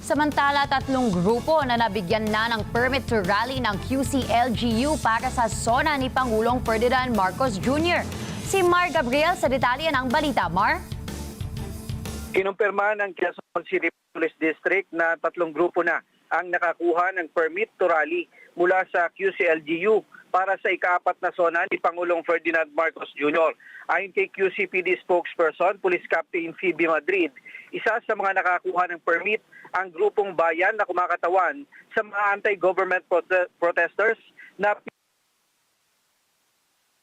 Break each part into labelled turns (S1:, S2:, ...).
S1: Samantala, 3 grupo na nabigyan na ng permit to rally ng QC-LGU para sa SONA ni Pangulong Ferdinand Marcos Jr. Si Mar Gabriel sa detalye ng balita. Mar?
S2: Kinumpirma ng Quezon City Police District na 3 grupo na ang nakakuha ng permit to rally mula sa QC-LGU para sa ika-4 na SONA ni Pangulong Ferdinand Marcos Jr. Ayon kay QCPD spokesperson, Police Captain Phoebe Madrid, isa sa mga nakakuha ng permit ang grupong bayan na kumakatawan sa mga anti-government protesters na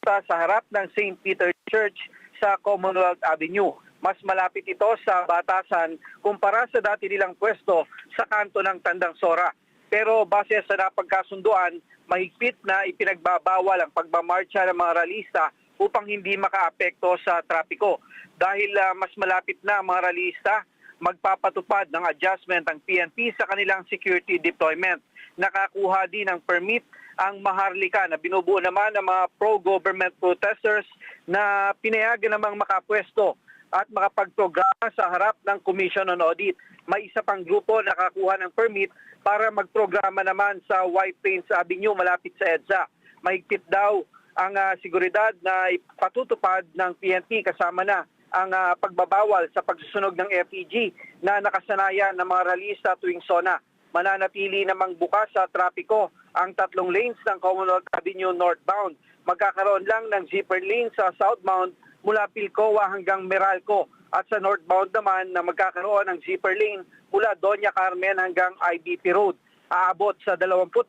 S2: sa harap ng St. Peter Church sa Commonwealth Avenue. Mas malapit ito sa batasan kumpara sa dati nilang pwesto sa kanto ng Tandang Sora. Pero base sa napagkasunduan, mahigpit na ipinagbabawal ang pagmamarcha ng mga ralista upang hindi makaapekto sa trapiko. Dahil mas malapit na ang mga ralista, magpapatupad ng adjustment ang PNP sa kanilang security deployment. Nakakuha din ng permit ang Maharlika na binubuo naman ng mga pro-government protesters na pinayagan namang makapwesto at makapagprograma sa harap ng Commission on Audit. May isa pang grupo na nakakuha ng permit para magprograma naman sa White Plains Avenue malapit sa EDSA. Mahigpit daw ang seguridad na ipatutupad ng PNP kasama na ang pagbabawal sa pagsusunog ng FEG na nakasanayan ng mga ralista tuwing SONA. Mananatili namang bukas sa trapiko ang 3 lanes ng Commonwealth Avenue northbound. Magkakaroon lang ng zipper lane sa southbound mula Pilcoa hanggang Meralco at sa northbound naman na magkakaroon ng zipper lane mula Doña Carmen hanggang IBP Road. Aabot sa 22,000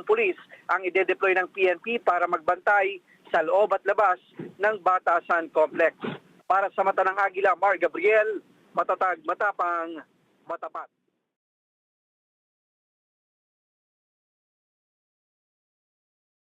S2: pulis ang ide-deploy ng PNP para magbantay sa loob at labas ng Batasan Complex. Para sa Mata ng Agila, Mar Gabriel, matatag, matapang, matapat.